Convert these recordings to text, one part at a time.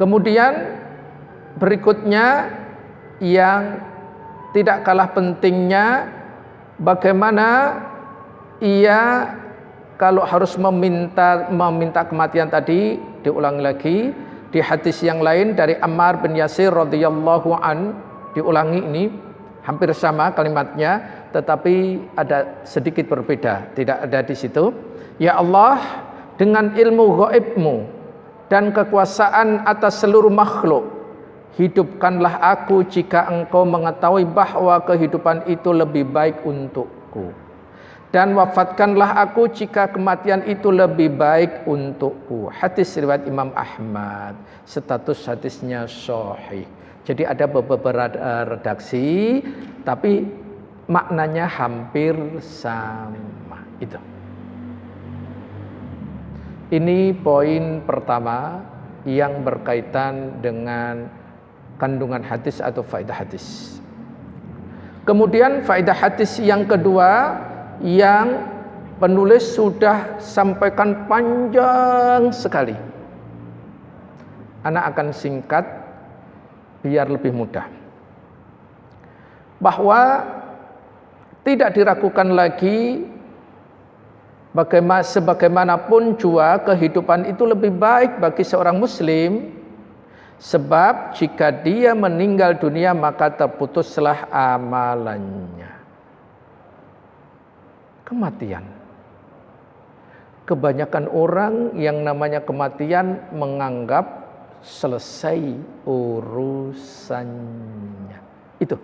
Kemudian berikutnya yang tidak kalah pentingnya, bagaimana ia kalau harus meminta kematian tadi. Diulangi lagi di hadis yang lain dari Ammar bin Yasir radhiyallahu an, diulangi ini hampir sama kalimatnya tetapi ada sedikit berbeda, tidak ada di situ. Ya Allah, dengan ilmu gaibmu dan kekuasaan atas seluruh makhluk, hidupkanlah aku jika engkau mengetahui bahwa kehidupan itu lebih baik untukku, dan wafatkanlah aku jika kematian itu lebih baik untukku. Hadis riwayat Imam Ahmad, status hadisnya sahih. Jadi ada beberapa redaksi tapi maknanya hampir sama. Itu. Ini poin pertama yang berkaitan dengan kandungan hadis atau faedah hadis. Kemudian faedah hadis yang kedua yang penulis sudah sampaikan panjang sekali. Ana akan singkat biar lebih mudah. Bahwa tidak diragukan lagi sebagaimanapun jua kehidupan itu lebih baik bagi seorang muslim, sebab jika dia meninggal dunia maka terputuslah amalannya. Kematian. Kebanyakan orang yang namanya kematian menganggap selesai urusannya. Itu.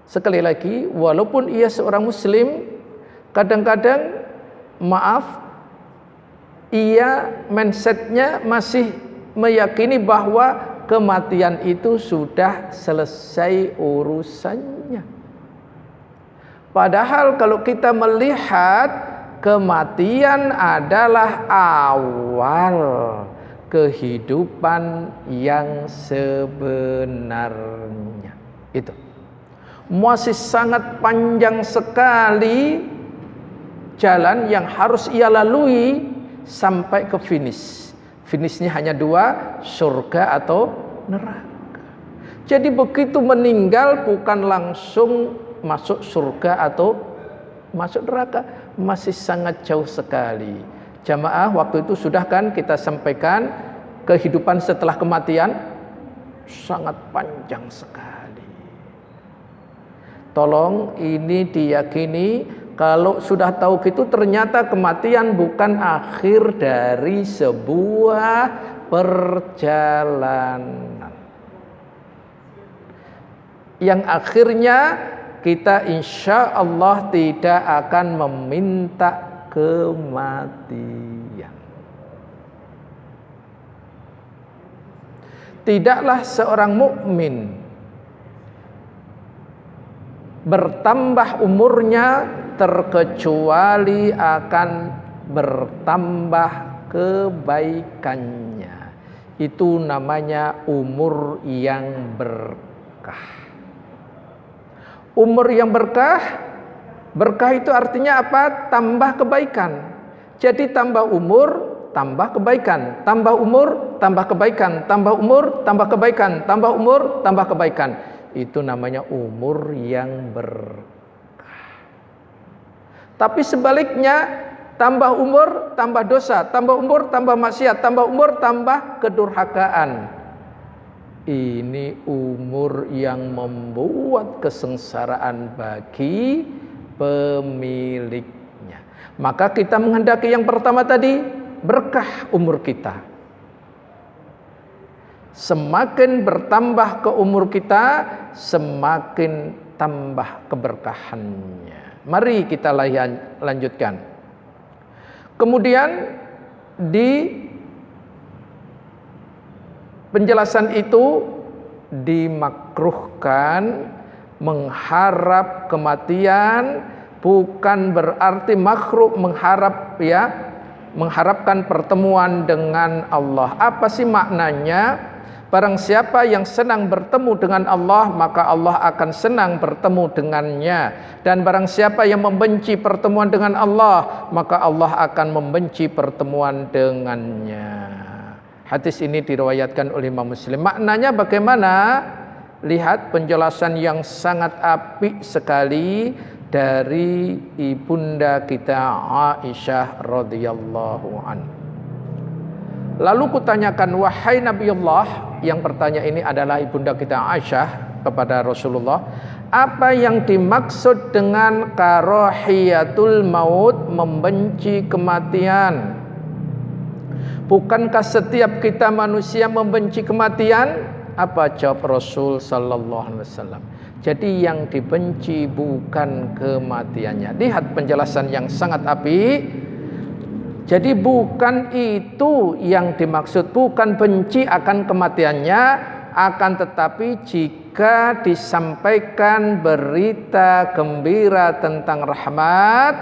Sekali lagi, walaupun ia seorang muslim, kadang-kadang ia mindsetnya masih meyakini bahwa kematian itu sudah selesai urusannya. Padahal kalau kita melihat kematian adalah awal kehidupan yang sebenarnya. Itu. Masih sangat panjang sekali jalan yang harus ia lalui sampai ke finish. Finishnya hanya dua, surga atau neraka. Jadi begitu meninggal bukan langsung masuk surga atau masuk neraka, masih sangat jauh sekali. Jamaah, waktu itu sudah kan kita sampaikan kehidupan setelah kematian sangat panjang sekali. Tolong ini diyakini, kalau sudah tahu gitu ternyata kematian bukan akhir dari sebuah perjalanan yang akhirnya kita insya Allah tidak akan meminta kematian. Tidaklah seorang mukmin bertambah umurnya terkecuali akan bertambah kebaikannya. Itu namanya umur yang berkah. Umur yang berkah, berkah itu artinya apa? Tambah kebaikan. Jadi tambah umur, tambah kebaikan. Tambah umur, tambah kebaikan. Tambah umur, tambah kebaikan. Tambah umur, tambah kebaikan. Itu namanya umur yang berkah. Tapi sebaliknya, tambah umur, tambah dosa. Tambah umur, tambah maksiat. Tambah umur, tambah kedurhakaan. Ini umur yang membuat kesengsaraan bagi pemiliknya. Maka kita menghendaki yang pertama tadi, berkah umur kita. Semakin bertambah ke umur kita, semakin tambah keberkahannya. Mari kita lanjutkan. Kemudian di penjelasan itu dimakruhkan mengharap kematian, bukan berarti makruh mengharapkan pertemuan dengan Allah. Apa sih maknanya? Barang siapa yang senang bertemu dengan Allah, maka Allah akan senang bertemu dengannya. Dan barang siapa yang membenci pertemuan dengan Allah, maka Allah akan membenci pertemuan dengannya. Hadis ini diriwayatkan oleh Imam Muslim. Maknanya bagaimana? Lihat penjelasan yang sangat apik sekali dari ibunda kita Aisyah radhiyallahu anha. Lalu kutanyakan, wahai Nabi Allah, yang bertanya ini adalah ibunda kita Aisyah kepada Rasulullah, apa yang dimaksud dengan karahiyatul maut, membenci kematian? Bukankah setiap kita manusia membenci kematian? Apa jawab Rasul sallallahu alaihi wasallam? Jadi yang dibenci bukan kematiannya. Lihat penjelasan yang sangat apik. Jadi bukan itu yang dimaksud, bukan benci akan kematiannya, akan tetapi jika disampaikan berita gembira tentang rahmat,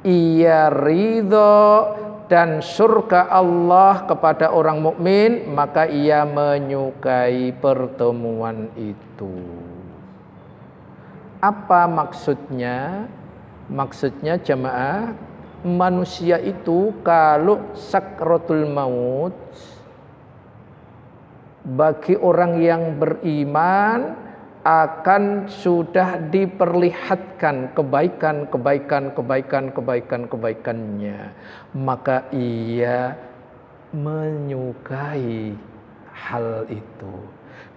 ia ridho dan surga Allah kepada orang mukmin, maka ia menyukai pertemuan itu. Apa maksudnya? Maksudnya jemaah, manusia itu kalau sakratul maut, bagi orang yang beriman akan sudah diperlihatkan kebaikannya, maka ia menyukai hal itu.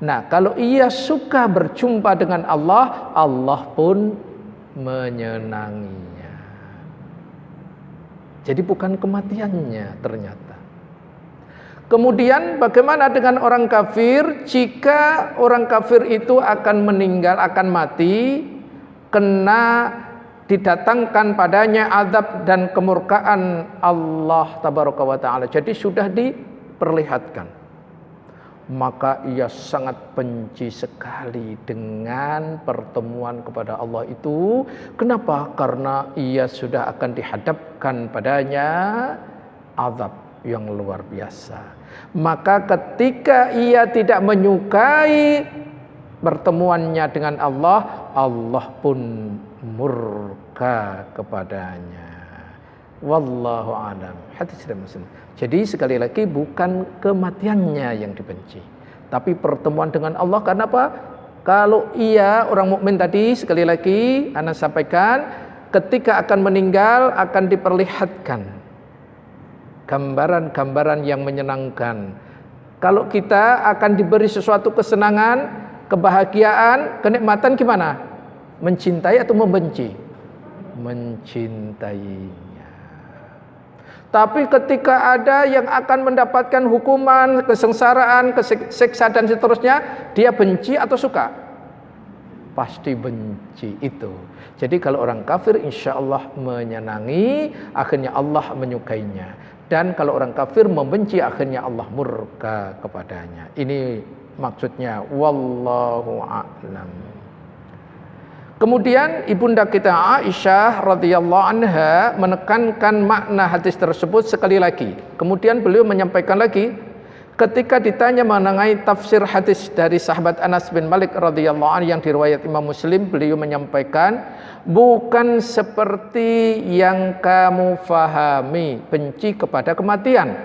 Nah, kalau ia suka berjumpa dengan Allah, Allah pun menyenanginya. Jadi bukan kematiannya ternyata. Kemudian bagaimana dengan orang kafir? Jika orang kafir itu akan meninggal, akan mati, kena didatangkan padanya azab dan kemurkaan Allah tabaraka wa taala. Jadi sudah diperlihatkan. Maka ia sangat benci sekali dengan pertemuan kepada Allah itu. Kenapa? Karena ia sudah akan dihadapkan padanya azab yang luar biasa. Maka ketika ia tidak menyukai pertemuannya dengan Allah, Allah pun murka kepadanya. Wallahu a'lam. Hadis riwayat Muslim. Jadi sekali lagi bukan kematiannya yang dibenci, tapi pertemuan dengan Allah. Karena apa? Kalau ia orang mukmin tadi, sekali lagi ana sampaikan, ketika akan meninggal akan diperlihatkan gambaran-gambaran yang menyenangkan. Kalau kita akan diberi sesuatu kesenangan, kebahagiaan, kenikmatan, gimana? Mencintai atau membenci? Mencintainya. Tapi ketika ada yang akan mendapatkan hukuman, kesengsaraan, kesiksa dan seterusnya, dia benci atau suka? Pasti benci itu. Jadi kalau orang kafir insya Allah menyenangi, akhirnya Allah menyukainya. Dan kalau orang kafir membenci, akhirnya Allah murka kepadanya. Ini maksudnya. Wallahu a'lam. Kemudian ibunda kita Aisyah radhiyallahu anha menekankan makna hadis tersebut sekali lagi. Kemudian beliau menyampaikan lagi ketika ditanya mengenai tafsir hadis dari sahabat Anas bin Malik radhiyallahu anhu yang diriwayat Imam Muslim, beliau menyampaikan, bukan seperti yang kamu fahami benci kepada kematian,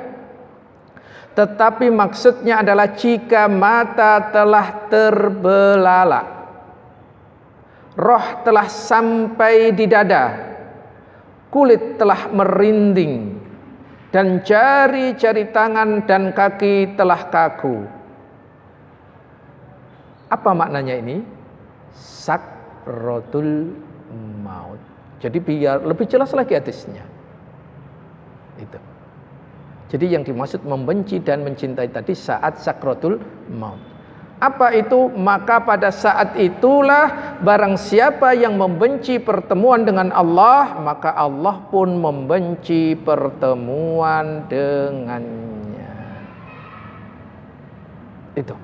tetapi maksudnya adalah jika mata telah terbelalak, roh telah sampai di dada, kulit telah merinding, dan jari-jari tangan dan kaki telah kaku. Apa maknanya ini? Sakratul maut. Jadi biar lebih jelas lagi hadisnya. Itu. Jadi yang dimaksud membenci dan mencintai tadi saat sakratul maut. Apa itu? Maka pada saat itulah barang siapa yang membenci pertemuan dengan Allah, maka Allah pun membenci pertemuan dengannya. Itu.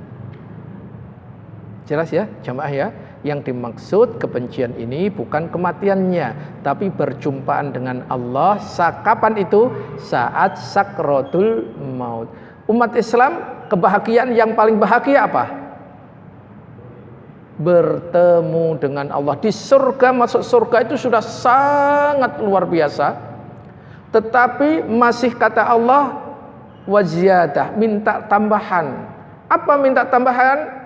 Jelas ya, jamaah ya? Yang dimaksud kebencian ini bukan kematiannya, tapi berjumpaan dengan Allah. Kapan itu? Saat sakratul maut. Umat Islam, kebahagiaan yang paling bahagia apa? Bertemu dengan Allah. Di surga, masuk surga itu sudah sangat luar biasa. Tetapi masih kata Allah, waziyadah, minta tambahan. Apa minta tambahan?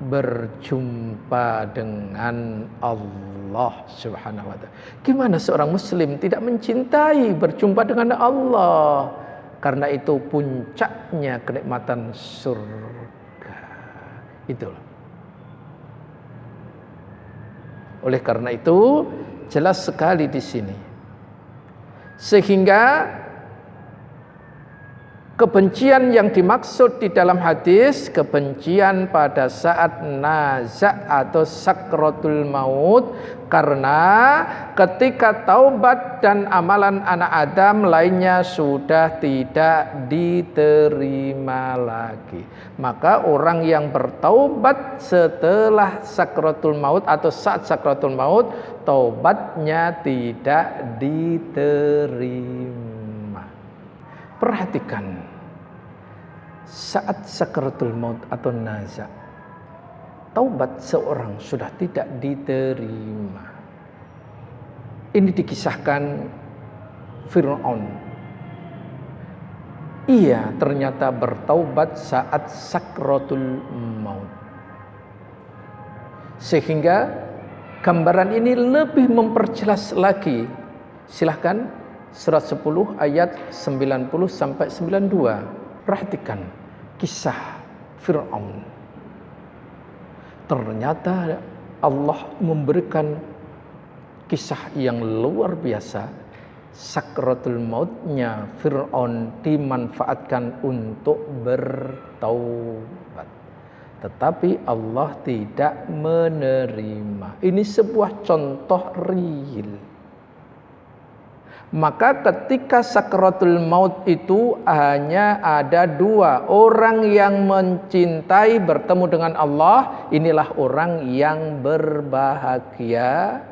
Berjumpa dengan Allah Subhanahu wa ta'ala. Gimana seorang muslim tidak mencintai berjumpa dengan Allah? Karena itu puncaknya kenikmatan surga. Itulah. Oleh karena itu jelas sekali di sini. Sehingga kebencian yang dimaksud di dalam hadis, kebencian pada saat naza' atau sakratul maut, karena ketika taubat dan amalan anak Adam lainnya sudah tidak diterima lagi. Maka orang yang bertaubat setelah sakratul maut atau saat sakratul maut, taubatnya tidak diterima. Perhatikan, saat sakratul maut atau naza, taubat seorang sudah tidak diterima. Ini dikisahkan Fir'aun. Ia ternyata bertaubat saat sakratul maut. Sehingga gambaran ini lebih memperjelas lagi. Silahkan surat 10 ayat 90 sampai 92. Perhatikan kisah Fir'aun. Ternyata Allah memberikan kisah yang luar biasa. Sakratul mautnya Fir'aun dimanfaatkan untuk bertaubat. Tetapi Allah tidak menerima. Ini sebuah contoh real. Maka ketika sakratul maut itu hanya ada dua. Orang yang mencintai bertemu dengan Allah, inilah orang yang berbahagia.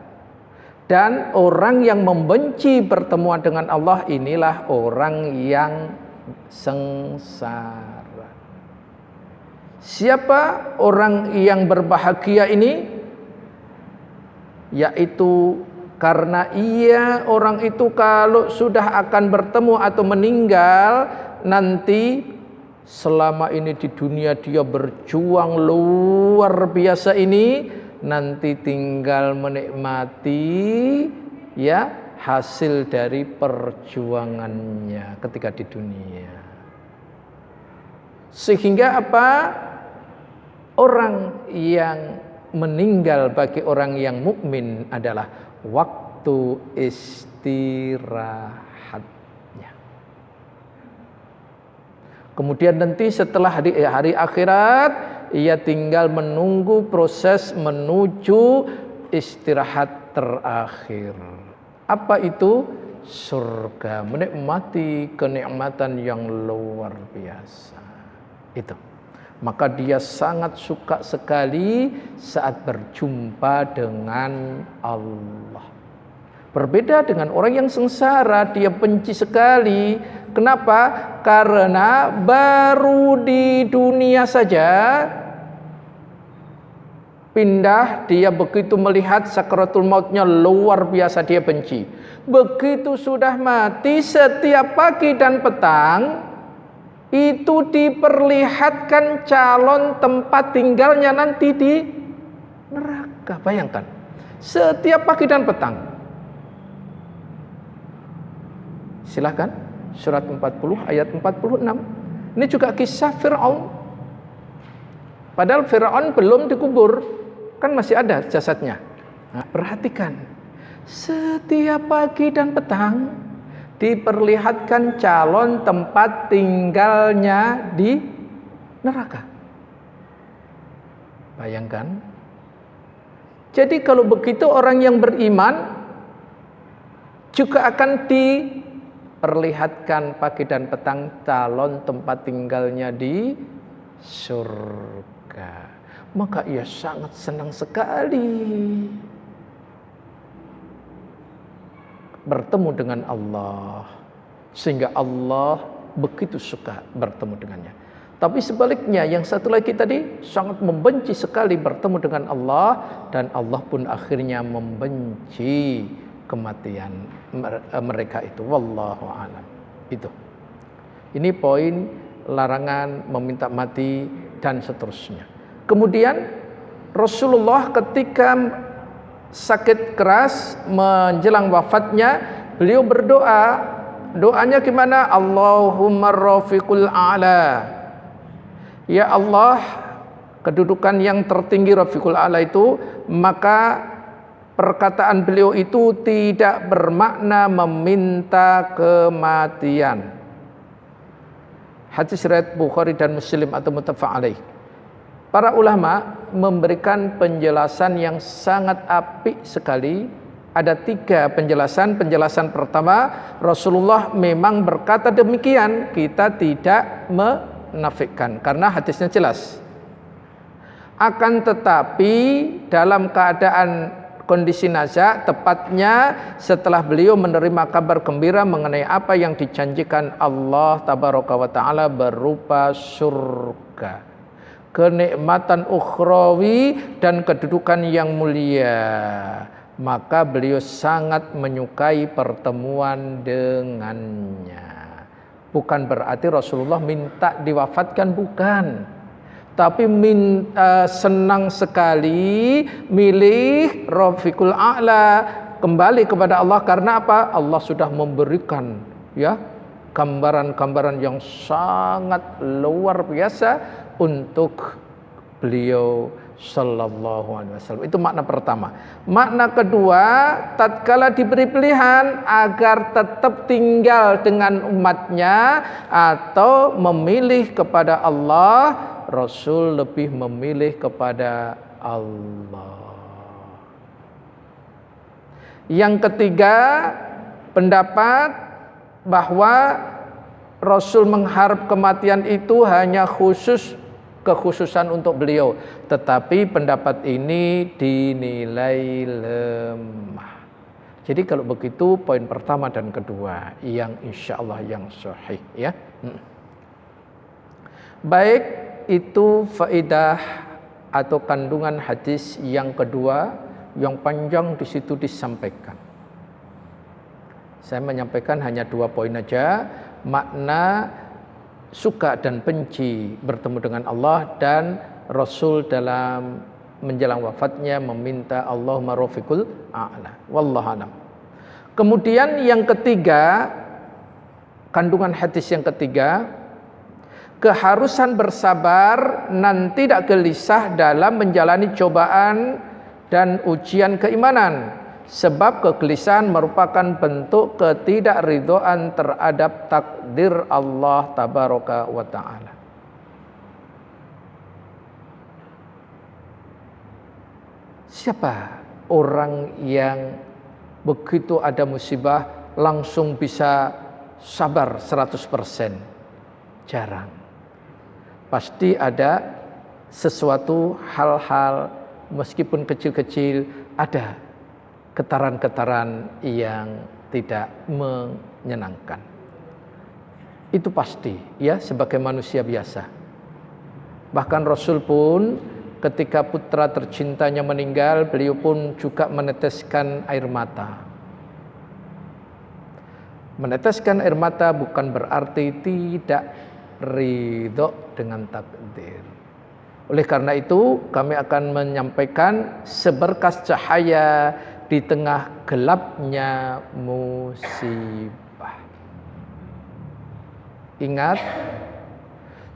Dan orang yang membenci pertemuan dengan Allah, inilah orang yang sengsara. Siapa orang yang berbahagia ini? Yaitu karena orang itu kalau sudah akan bertemu atau meninggal, nanti selama ini di dunia dia berjuang luar biasa ini, nanti tinggal menikmati hasil dari perjuangannya ketika di dunia. Sehingga apa? Orang yang meninggal bagi orang yang mukmin adalah waktu istirahatnya. Kemudian nanti setelah hari akhirat, ia tinggal menunggu proses menuju istirahat terakhir. Apa itu? Surga, menikmati kenikmatan yang luar biasa. Itu. Maka dia sangat suka sekali saat berjumpa dengan Allah. Berbeda dengan orang yang sengsara, dia benci sekali. Kenapa? Karena baru di dunia saja pindah, dia begitu melihat sakratul mautnya luar biasa, dia benci. Begitu sudah mati, setiap pagi dan petang itu diperlihatkan calon tempat tinggalnya nanti di neraka. Bayangkan, setiap pagi dan petang. Silahkan surat 40 ayat 46. Ini juga kisah Fir'aun. Padahal Fir'aun belum dikubur, kan masih ada jasadnya. Nah, perhatikan, setiap pagi dan petang diperlihatkan calon tempat tinggalnya di neraka. Bayangkan. Jadi kalau begitu orang yang beriman juga akan diperlihatkan pagi dan petang calon tempat tinggalnya di surga. Maka ia sangat senang sekali bertemu dengan Allah, sehingga Allah begitu suka bertemu dengannya. Tapi sebaliknya yang satu lagi tadi sangat membenci sekali bertemu dengan Allah, dan Allah pun akhirnya membenci kematian mereka itu. Wallahu a'lam. Itu. Ini poin larangan meminta mati dan seterusnya. Kemudian Rasulullah ketika sakit keras menjelang wafatnya, beliau berdoa. Doanya gimana? Allahumma rafiqul a'la. Ya Allah, kedudukan yang tertinggi Rafiqul A'la itu, maka perkataan beliau itu tidak bermakna meminta kematian. Hadis riwayat Bukhari dan Muslim atau muttafaq alaih. Para ulama memberikan penjelasan yang sangat apik sekali. Ada 3 penjelasan. Penjelasan pertama, Rasulullah memang berkata demikian, kita tidak menafikan karena hadisnya jelas. Akan tetapi dalam keadaan kondisi nazak, tepatnya setelah beliau menerima kabar gembira mengenai apa yang dijanjikan Allah tabaraka wa taala berupa surga, kenikmatan ukhrawi dan kedudukan yang mulia, maka beliau sangat menyukai pertemuan dengannya. Bukan berarti Rasulullah minta diwafatkan, bukan. Tapi senang sekali milih Rafiqul A'la, kembali kepada Allah. Karena apa? Allah sudah memberikan ya gambaran-gambaran yang sangat luar biasa untuk beliau sallallahu alaihi wasallam. Itu makna pertama. Makna kedua, tatkala diberi pilihan agar tetap tinggal dengan umatnya atau memilih kepada Allah, Rasul lebih memilih kepada Allah. Yang ketiga, pendapat bahwa Rasul mengharap kematian itu hanya kekhususan untuk beliau, tetapi pendapat ini dinilai lemah. Jadi kalau begitu poin pertama dan kedua yang insya Allah yang sahih ya. Baik, itu faedah atau kandungan hadis yang kedua yang panjang di situ disampaikan. Saya menyampaikan hanya 2 poin aja, makna suka dan benci bertemu dengan Allah, dan Rasul dalam menjelang wafatnya meminta Allahumma rafiqul a'la. Wallahu a'lam. Kemudian yang ketiga, kandungan hadis yang ketiga, keharusan bersabar dan tidak gelisah dalam menjalani cobaan dan ujian keimanan. Sebab kegelisahan merupakan bentuk ketidakridhaan terhadap takdir Allah tabaraka wa ta'ala. Siapa orang yang begitu ada musibah langsung bisa sabar 100%? Jarang. Pasti ada sesuatu hal-hal meskipun kecil-kecil, ada getaran-getaran yang tidak menyenangkan. Itu pasti ya, sebagai manusia biasa. Bahkan Rasul pun ketika putra tercintanya meninggal, beliau pun juga meneteskan air mata. Meneteskan air mata bukan berarti tidak ridho dengan takdir. Oleh karena itu kami akan menyampaikan seberkas cahaya di tengah gelapnya musibah. Ingat,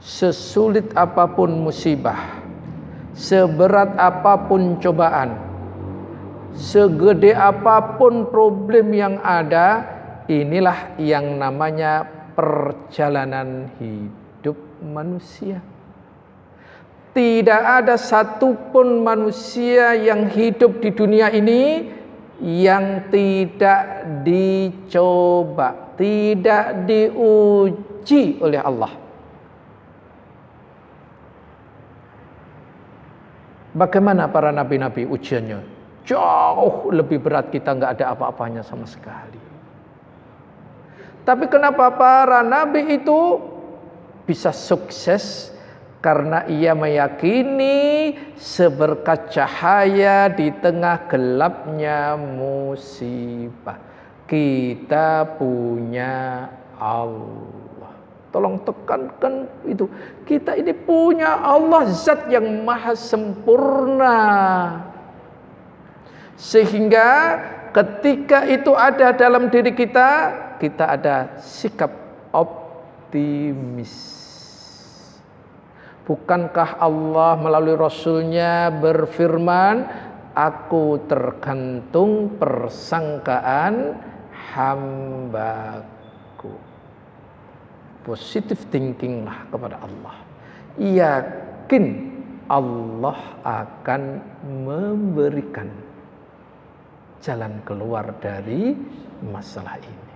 sesulit apapun musibah, seberat apapun cobaan, segede apapun problem yang ada, inilah yang namanya perjalanan hidup manusia. Tidak ada satupun manusia yang hidup di dunia ini yang tidak dicoba, tidak diuji oleh Allah. Bagaimana para nabi-nabi ujiannya? Jauh lebih berat, kita nggak ada apa-apanya sama sekali. Tapi kenapa para nabi itu bisa sukses? Karena ia meyakini seberkas cahaya di tengah gelapnya musibah. Kita punya Allah. Tolong tekankan itu. Kita ini punya Allah, zat yang maha sempurna. Sehingga ketika itu ada dalam diri kita, kita ada sikap optimis. Bukankah Allah melalui Rasulnya berfirman, aku tergantung persangkaan hambaku. Positive thinking lah kepada Allah. Yakin Allah akan memberikan jalan keluar dari masalah ini.